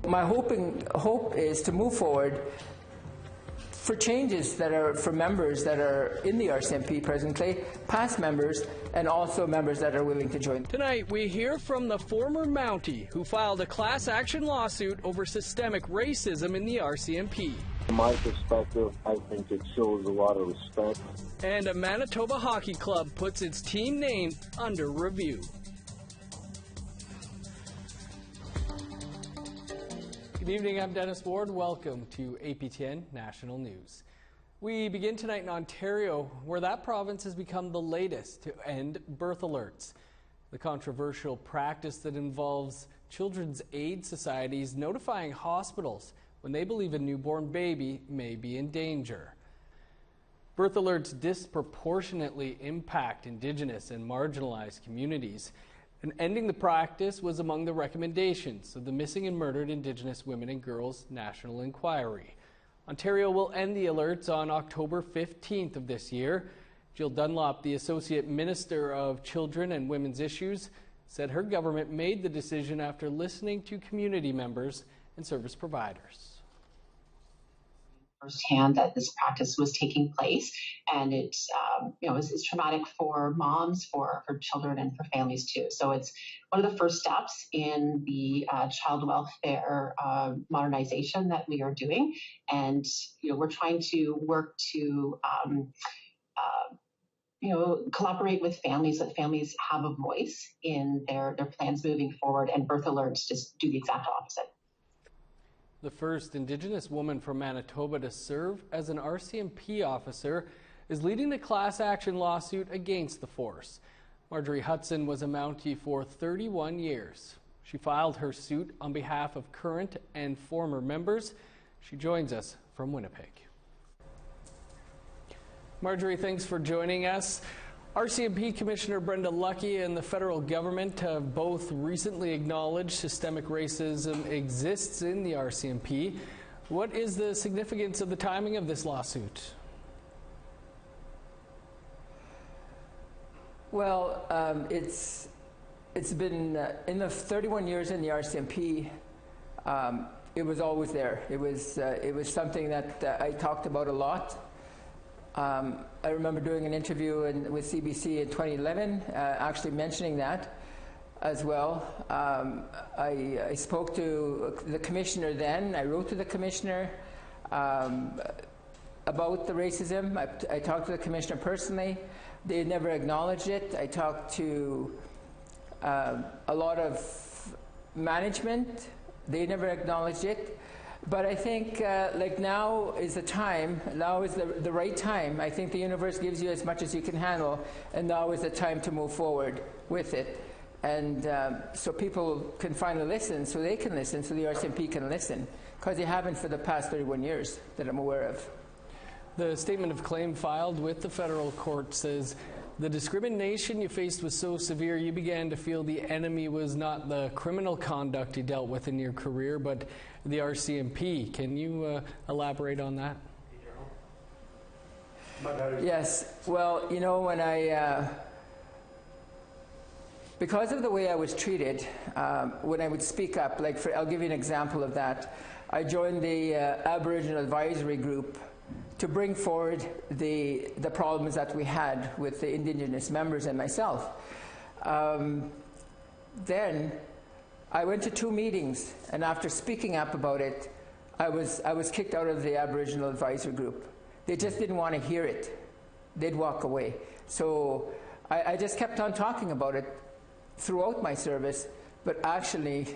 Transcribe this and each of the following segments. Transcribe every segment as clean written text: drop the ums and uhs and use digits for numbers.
My hope is to move forward for changes that are for members that are in the RCMP presently, past members, and also members that are willing to join. Tonight, we hear from the former Mountie who filed a class action lawsuit over systemic racism in the RCMP. From my perspective, I think it shows a lot of respect. And a Manitoba hockey club puts its team name under review. Good evening, I'm Dennis Ward. Welcome to APTN National News. We begin tonight in Ontario, where that province has become the latest to end birth alerts. The controversial practice that involves children's aid societies notifying hospitals when they believe a newborn baby may be in danger. Birth alerts disproportionately impact Indigenous and marginalized communities, and ending the practice was among the recommendations of the Missing and Murdered Indigenous Women and Girls National Inquiry. Ontario will end the alerts on October 15th of this year. Jill Dunlop, the Associate Minister of Children and Women's Issues, said her government made the decision after listening to community members and service providers. Firsthand that this practice was taking place, and it's it's traumatic for moms, for children, and for families too. So it's one of the first steps in the child welfare modernization that we are doing, and we're trying to work to collaborate with families so that families have a voice in their plans moving forward, and birth alerts just do the exact opposite. The first Indigenous woman from Manitoba to serve as an RCMP officer is leading a class action lawsuit against the force. Marjorie Hudson was a Mountie for 31 years. She filed her suit on behalf of current and former members. She joins us from Winnipeg. Marjorie, thanks for joining us. RCMP Commissioner Brenda Lucki and the federal government have both recently acknowledged systemic racism exists in the RCMP. What is the significance of the timing of this lawsuit? Well, it's been in the 31 years in the RCMP. It was always there. It was something that I talked about a lot. I remember doing an interview with CBC in 2011, actually mentioning that as well. I spoke to the commissioner then. I wrote to the commissioner about the racism. I talked to the commissioner personally. They never acknowledged it. I talked to a lot of management. They never acknowledged it. But I think now is the time, now is the right time. I think the universe gives you as much as you can handle, and now is the time to move forward with it. And so people can finally listen, so they can listen, so the RCMP can listen, because they haven't for the past 31 years that I'm aware of. The statement of claim filed with the federal court says, the discrimination you faced was so severe you began to feel the enemy was not the criminal conduct you dealt with in your career, but the RCMP. Can you elaborate on that? Yes. Well, when because of the way I was treated, when I would speak up, I'll give you an example of that. I joined the Aboriginal Advisory Group to bring forward the problems that we had with the Indigenous members and myself. Then I went to 2 meetings, and after speaking up about it, I was kicked out of the Aboriginal Advisory Group. They just didn't want to hear it. They'd walk away. So I just kept on talking about it throughout my service, but actually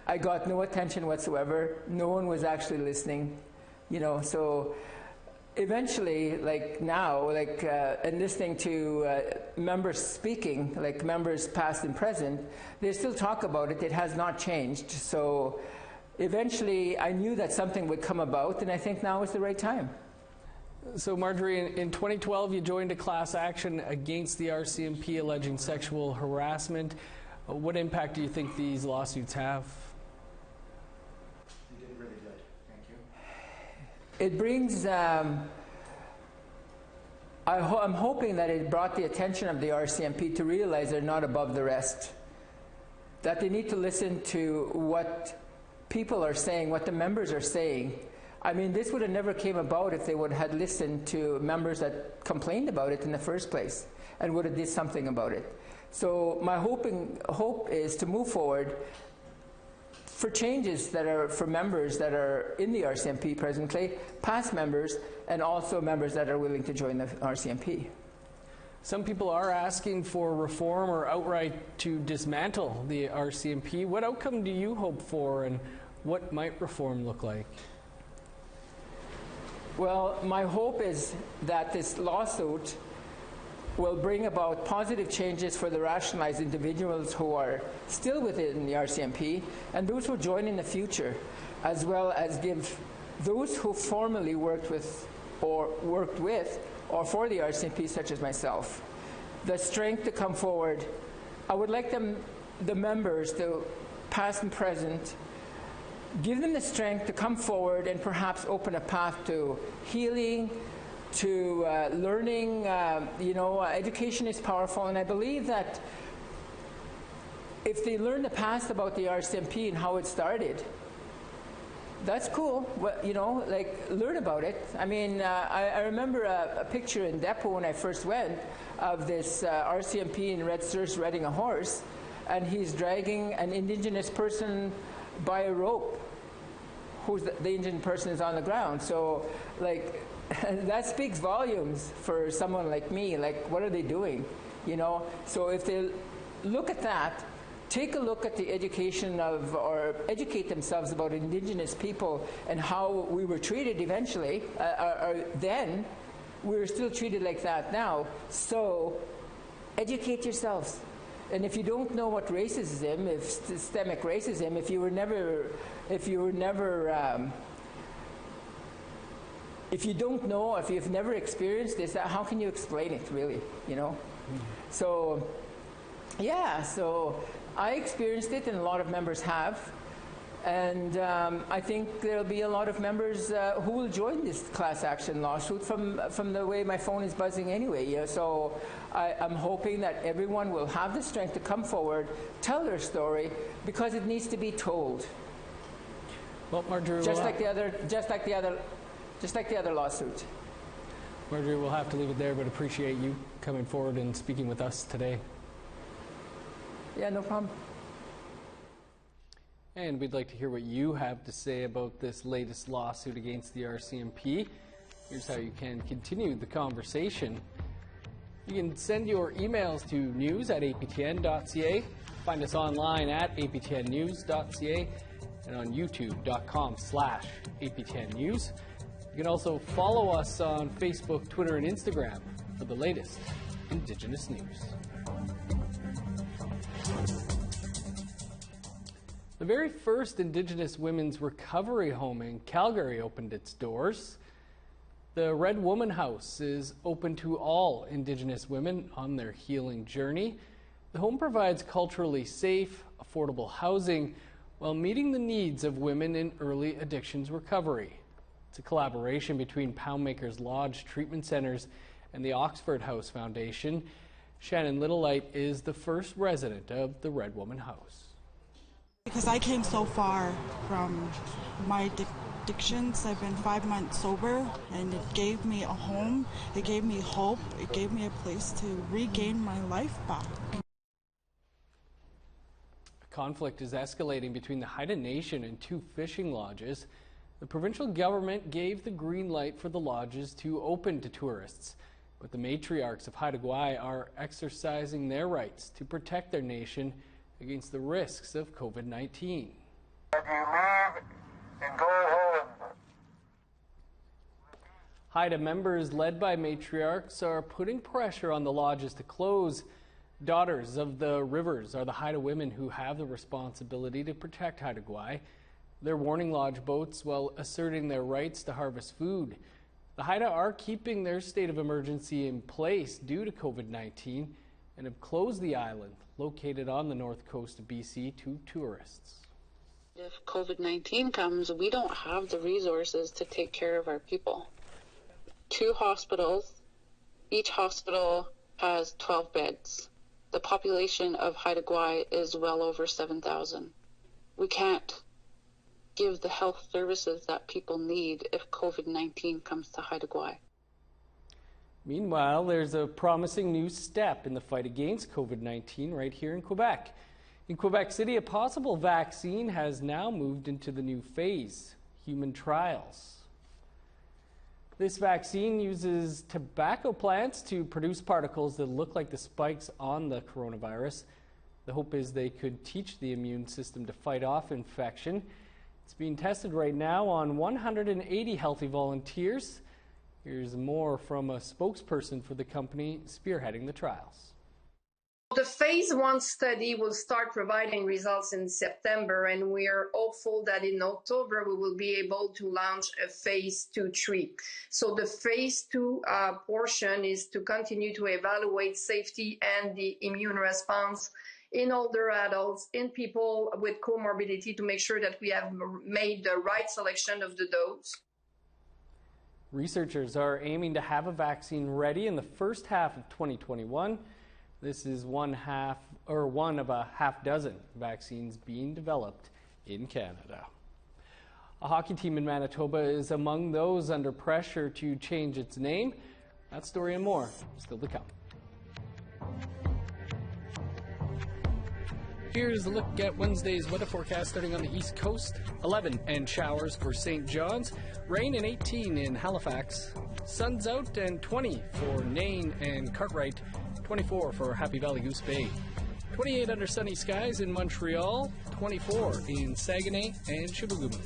I got no attention whatsoever. No one was actually listening, so eventually, and listening to members speaking, members past and present, they still talk about it. It has not changed. So eventually, I knew that something would come about, and I think now is the right time. So Marjorie, in 2012, you joined a class action against the RCMP alleging sexual harassment. What impact do you think these lawsuits have? You did really good. Thank you. It brings, I'm hoping that it brought the attention of the RCMP to realize they're not above the rest, that they need to listen to what people are saying, what the members are saying, I mean, this would have never came about if they would have listened to members that complained about it in the first place and would have did something about it. So my hope is to move forward for changes that are for members that are in the RCMP presently, past members, and also members that are willing to join the RCMP. Some people are asking for reform or outright to dismantle the RCMP. What outcome do you hope for, and what might reform look like? Well, my hope is that this lawsuit will bring about positive changes for the rationalized individuals who are still within the RCMP and those who join in the future, as well as give those who formerly worked with or for the RCMP, such as myself, the strength to come forward. I would like the members, the past and present, give them the strength to come forward and perhaps open a path to healing, to learning. Education is powerful, and I believe that if they learn the past about the RCMP and how it started, that's cool. Well, learn about it. I mean, I remember a picture in Depot when I first went of this RCMP in red shirts riding a horse, and he's dragging an Indigenous person by a rope. Who's the Indian person is on the ground. So, that speaks volumes for someone like me. Like, what are they doing? So if they look at that, take a look at the education or educate themselves about Indigenous people and how we were treated eventually. Then, we were still treated like that now. So, educate yourselves. And if you don't know what racism, if systemic racism, if you don't know, if you've never experienced this, how can you explain it, really? So, yeah. So I experienced it, and a lot of members have, and I think there'll be a lot of members who will join this class action lawsuit from the way my phone is buzzing anyway. So I'm hoping that everyone will have the strength to come forward, tell their story, because it needs to be told. Well, Marjorie, just like the other lawsuit. Marjorie, we'll have to leave it there, but appreciate you coming forward and speaking with us today. Yeah, no problem. And we'd like to hear what you have to say about this latest lawsuit against the RCMP. Here's how you can continue the conversation. You can send your emails to news@aptn.ca. Find us online at aptnnews.ca and on youtube.com/aptnnews. You can also follow us on Facebook, Twitter, and Instagram for the latest Indigenous news. The very first Indigenous women's recovery home in Calgary opened its doors. The Red Woman House is open to all Indigenous women on their healing journey. The home provides culturally safe, affordable housing while meeting the needs of women in early addictions recovery. It's a collaboration between Poundmakers Lodge Treatment Centers and the Oxford House Foundation. Shannon Littlelight is the first resident of the Red Woman House. Because I came so far from my addictions. I've been 5 months sober, and it gave me a home, it gave me hope, it gave me a place to regain my life back. Conflict is escalating between the Haida Nation and 2 fishing lodges. The provincial government gave the green light for the lodges to open to tourists, but the matriarchs of Haida Gwaii are exercising their rights to protect their nation against the risks of COVID-19. If you leave and go home. Haida members led by matriarchs are putting pressure on the lodges to close. Daughters of the Rivers are the Haida women who have the responsibility to protect Haida Gwaii. They're warning lodge boats while asserting their rights to harvest food. The Haida are keeping their state of emergency in place due to COVID-19 and have closed the island, located on the north coast of BC, to tourists. If COVID-19 comes, we don't have the resources to take care of our people. 2 hospitals, each hospital has 12 beds. The population of Haida Gwaii is well over 7,000. We can't give the health services that people need if COVID-19 comes to Haida. Meanwhile, there's a promising new step in the fight against COVID-19 right here in Quebec. In Quebec City, a possible vaccine has now moved into the new phase, human trials. This vaccine uses tobacco plants to produce particles that look like the spikes on the coronavirus. The hope is they could teach the immune system to fight off infection. It's being tested right now on 180 healthy volunteers. Here's more from a spokesperson for the company spearheading the trials. The phase 1 study will start providing results in September, and we are hopeful that in October we will be able to launch a phase 2/3. So the phase 2 portion is to continue to evaluate safety and the immune response in older adults, in people with comorbidity, to make sure that we have made the right selection of the dose. Researchers are aiming to have a vaccine ready in the first half of 2021. This is one of a half dozen vaccines being developed in Canada. A hockey team in Manitoba is among those under pressure to change its name. That story and more still to come. Here's a look at Wednesday's weather forecast starting on the East Coast. 11 and showers for St. John's, rain and 18 in Halifax, sun's out and 20 for Nain and Cartwright, 24 for Happy Valley Goose Bay, 28 under sunny skies in Montreal, 24 in Saguenay and Chibougamau,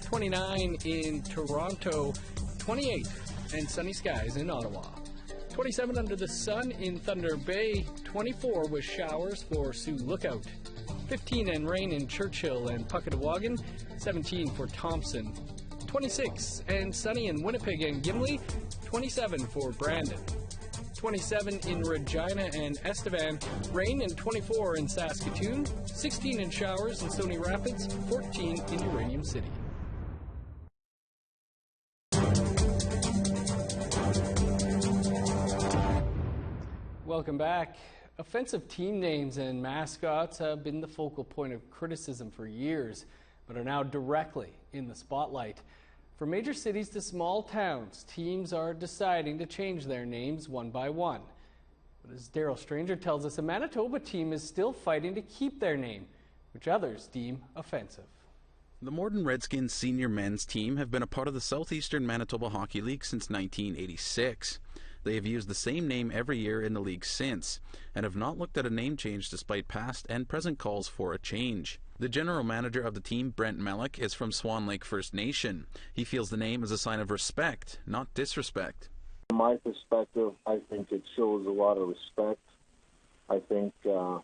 29 in Toronto, 28 and sunny skies in Ottawa, 27 under the sun in Thunder Bay, 24 with showers for Sioux Lookout, 15 and rain in Churchill and Puckatawagan, 17 for Thompson, 26 and sunny in Winnipeg and Gimli, 27 for Brandon, 27 in Regina and Estevan, rain and 24 in Saskatoon, 16 in showers in Stony Rapids, 14 in Uranium City. Welcome back. Offensive team names and mascots have been the focal point of criticism for years, but are now directly in the spotlight. From major cities to small towns, teams are deciding to change their names one by one. But as Daryl Stranger tells us, a Manitoba team is still fighting to keep their name, which others deem offensive. The Morden Redskins senior men's team have been a part of the Southeastern Manitoba Hockey League since 1986. They have used the same name every year in the league since, and have not looked at a name change despite past and present calls for a change. The general manager of the team, Brent Mellick, is from Swan Lake First Nation. He feels the name is a sign of respect, not disrespect. From my perspective, I think it shows a lot of respect. I think when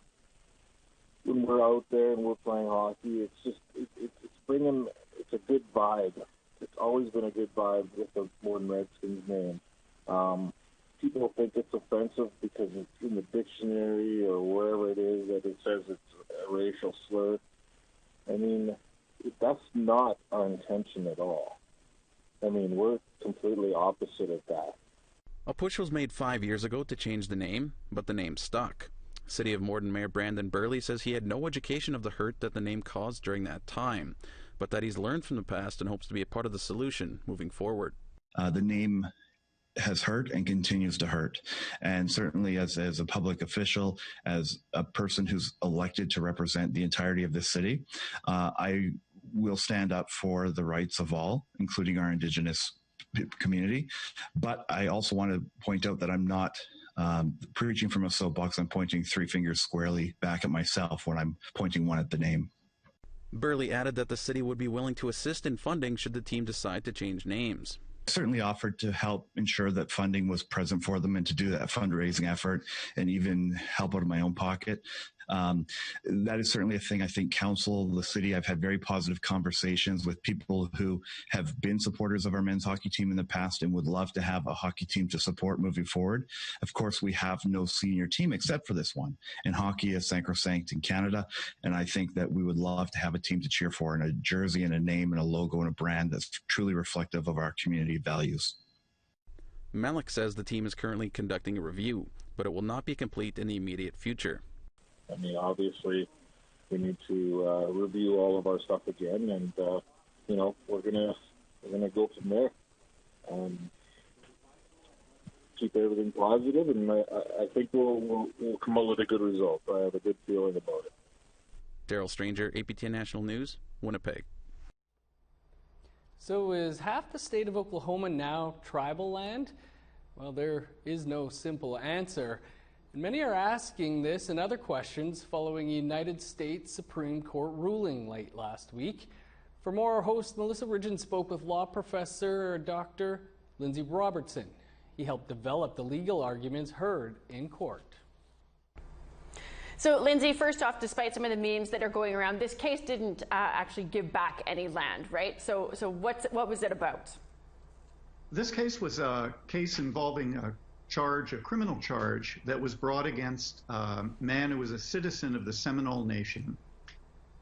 we're out there and we're playing hockey, it's a good vibe. It's always been a good vibe with the Morden Redskins name. People think it's offensive because it's in the dictionary or wherever it is that it says it's a racial slur. I mean, that's not our intention at all. I mean, we're completely opposite of that. A push was made 5 years ago to change the name, but the name stuck. City of Morden Mayor Brandon Burley says he had no education of the hurt that the name caused during that time, but that he's learned from the past and hopes to be a part of the solution moving forward. The name has hurt and continues to hurt. And certainly as a public official, as a person who's elected to represent the entirety of this city, I will stand up for the rights of all, including our Indigenous community. But I also want to point out that I'm not preaching from a soapbox. I'm pointing three fingers squarely back at myself when I'm pointing one at the name. Burley added that the city would be willing to assist in funding should the team decide to change names. Certainly offered to help ensure that funding was present for them and to do that fundraising effort and even help out of my own pocket. That is certainly a thing. I think council, the city, I've had very positive conversations with people who have been supporters of our men's hockey team in the past and would love to have a hockey team to support moving forward. Of course, we have no senior team except for this one, and hockey is sacrosanct in Canada. And I think that we would love to have a team to cheer for and a jersey and a name and a logo and a brand that's truly reflective of our community values. Malik says the team is currently conducting a review, but it will not be complete in the immediate future. I mean, obviously, We need to review all of our stuff again, and we're gonna go from there. Keep everything positive, and I think we'll come up with a good result. I have a good feeling about it. Daryl Stranger, APTN National News, Winnipeg. So is half the state of Oklahoma now tribal land? Well, there is no simple answer. And many are asking this and other questions following a United States Supreme Court ruling late last week. For more, our host Melissa Ridgen spoke with law professor Dr. Lindsay Robertson. He helped develop the legal arguments heard in court. So, Lindsay, first off, despite some of the memes that are going around, this case didn't actually give back any land, right? So what was it about? This case was a case involving a criminal charge that was brought against a man who was a citizen of the Seminole Nation.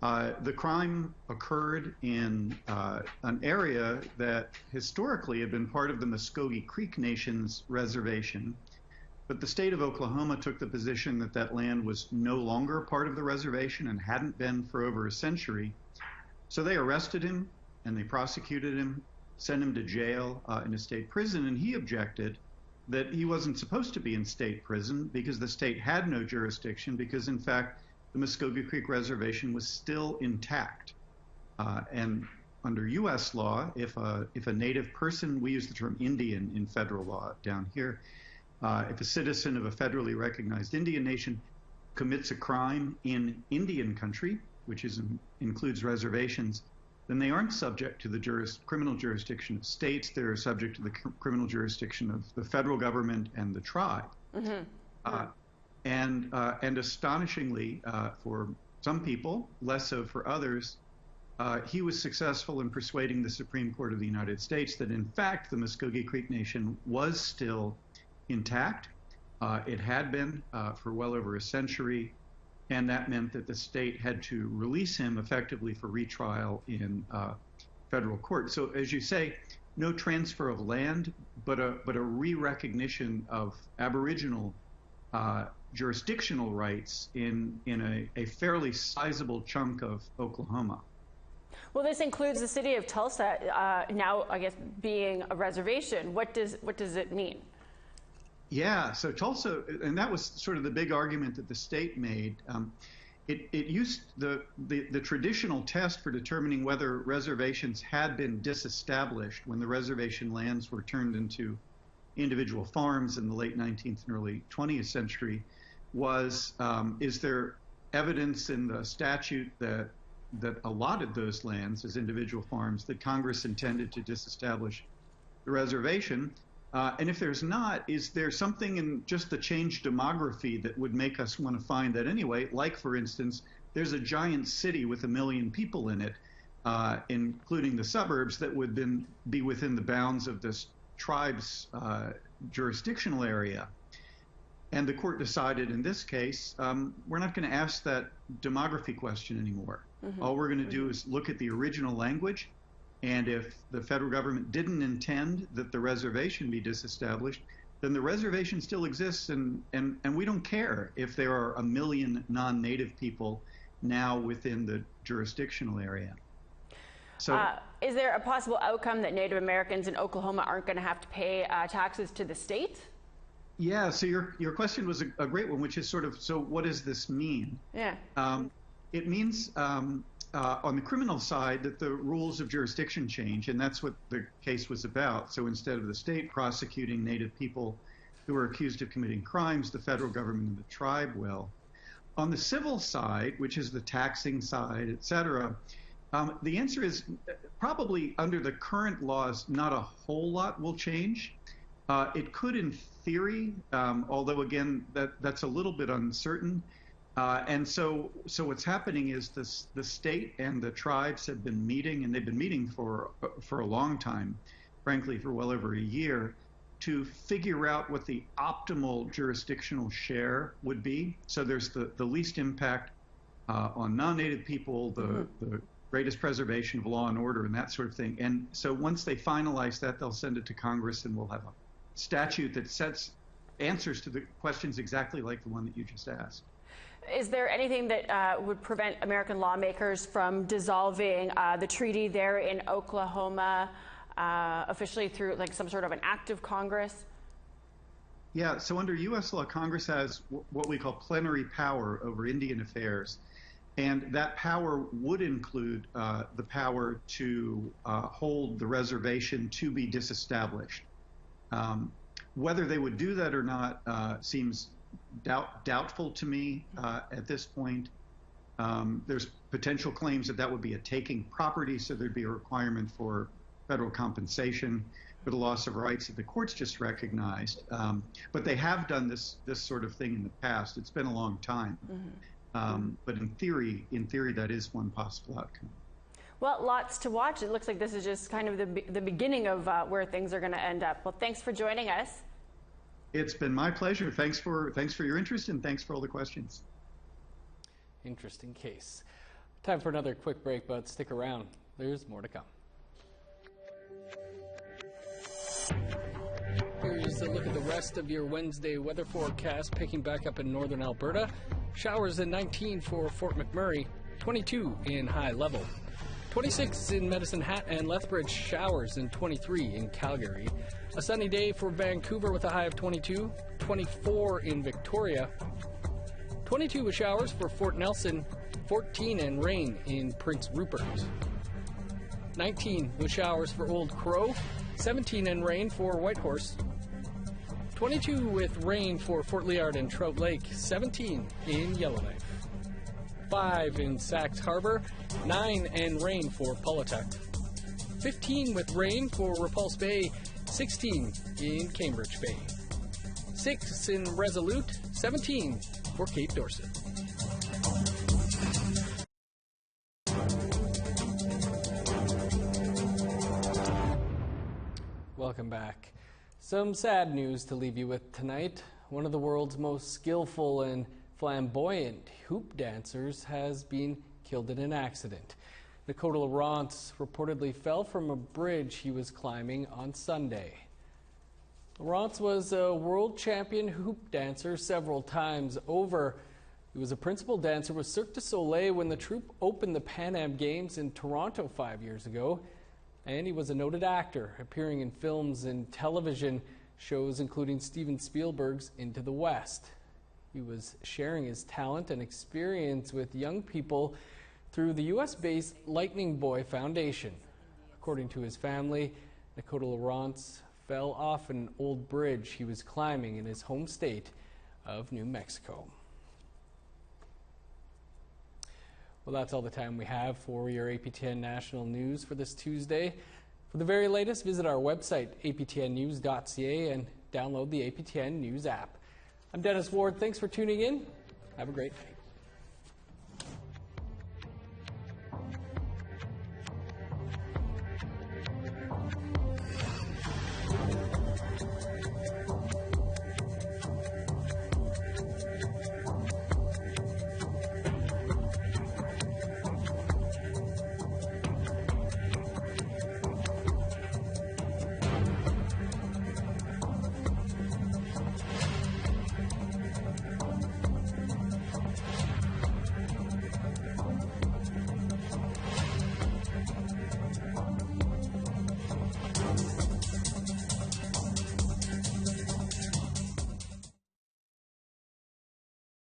The crime occurred in an area that historically had been part of the Muskogee Creek Nation's reservation, but the state of Oklahoma took the position that that land was no longer part of the reservation and hadn't been for over a century. So they arrested him and they prosecuted him, sent him to jail in a state prison, and he objected that he wasn't supposed to be in state prison because the state had no jurisdiction, because in fact the Muskogee Creek Reservation was still intact. And under U.S. law, if a native person, we use the term Indian in federal law down here, if a citizen of a federally recognized Indian nation commits a crime in Indian country, which includes reservations, then they aren't subject to the criminal jurisdiction of states. They're subject to the criminal jurisdiction of the federal government and the tribe. Mm-hmm. And astonishingly, for some people, less so for others, he was successful in persuading the Supreme Court of the United States that, in fact, the Muskogee Creek Nation was still intact. It had been for well over a century, and that meant that the state had to release him effectively for retrial in federal court. So, as you say, no transfer of land, but a re-recognition of Aboriginal jurisdictional rights in a fairly sizable chunk of Oklahoma. Well, this includes the city of Tulsa now, I guess, being a reservation. What does it mean? Yeah, so Tulsa, and that was sort of the big argument that the state made. It used the traditional test for determining whether reservations had been disestablished when the reservation lands were turned into individual farms in the late 19th and early 20th century was, is there evidence in the statute that allotted those lands as individual farms that Congress intended to disestablish the reservation? And if there's not, is there something in just the changed demography that would make us want to find that anyway? Like, for instance, there's a giant city with 1 million people in it, including the suburbs, that would then be within the bounds of this tribe's jurisdictional area. And the court decided in this case, we're not going to ask that demography question anymore. Mm-hmm. All we're going to do is look at the original language. And if the federal government didn't intend that the reservation be disestablished, then the reservation still exists, and we don't care if there are 1 million non-native people now within the jurisdictional area. So, is there a possible outcome that Native Americans in Oklahoma aren't going to have to pay taxes to the state? Yeah, so your question was a great one, which is sort of, so what does this mean? Yeah. It means on the criminal side that the rules of jurisdiction change, and that's what the case was about. So instead of the state prosecuting Native people who are accused of committing crimes, the federal government and the tribe will. On the civil side, which is the taxing side, et cetera, the answer is probably under the current laws, not a whole lot will change. It could in theory, although again, that's a little bit uncertain. And so what's happening is the state and the tribes have been meeting, and they've been meeting for a long time, frankly, for well over a year, to figure out what the optimal jurisdictional share would be. So there's the least impact on non-native people, the greatest preservation of law and order, and that sort of thing. And so once they finalize that, they'll send it to Congress, and we'll have a statute that sets answers to the questions exactly like the one that you just asked. Is there anything that would prevent American lawmakers from dissolving the treaty there in Oklahoma officially through like some sort of an act of Congress? Yeah, so under U.S. law, Congress has what we call plenary power over Indian affairs. And that power would include the power to hold the reservation to be disestablished. Whether they would do that or not seems doubtful to me at this point. There's potential claims that that would be a taking property, so there'd be a requirement for federal compensation for the loss of rights that the courts just recognized. But they have done this sort of thing in the past. It's been a long time. Mm-hmm. But in theory, that is one possible outcome. Well, lots to watch. It looks like this is just kind of the beginning of where things are going to end up. Well, thanks for joining us. It's been my pleasure. Thanks for your interest, and thanks for all the questions. Interesting case. Time for another quick break, but stick around. There's more to come. Here's a look at the rest of your Wednesday weather forecast, picking back up in northern Alberta. Showers at 19 for Fort McMurray, 22 in High Level. 26 in Medicine Hat and Lethbridge, showers, and 23 in Calgary. A sunny day for Vancouver with a high of 22, 24 in Victoria, 22 with showers for Fort Nelson, 14 and rain in Prince Rupert, 19 with showers for Old Crow, 17 and rain for Whitehorse, 22 with rain for Fort Liard and Trout Lake, 17 in Yellowknife. 5 in Sax Harbor, 9 and rain for Pawlatuck, 15 with rain for Repulse Bay, 16 in Cambridge Bay, 6 in Resolute, 17 for Cape Dorset. Welcome back. Some sad news to leave you with tonight. One of the world's most skillful and flamboyant hoop dancers has been killed in an accident. Dakota Laurence reportedly fell from a bridge he was climbing on Sunday. Laurence was a world champion hoop dancer several times over. He was a principal dancer with Cirque du Soleil when the troupe opened the Pan Am Games in Toronto 5 years ago. And he was a noted actor, appearing in films and television shows including Steven Spielberg's Into the West. He was sharing his talent and experience with young people through the U.S.-based Lightning Boy Foundation. According to his family, Dakota Laurence fell off an old bridge he was climbing in his home state of New Mexico. Well, that's all the time we have for your APTN National News for this Tuesday. For the very latest, visit our website, aptnnews.ca, and download the APTN News app. I'm Dennis Ward. Thanks for tuning in. Have a great night.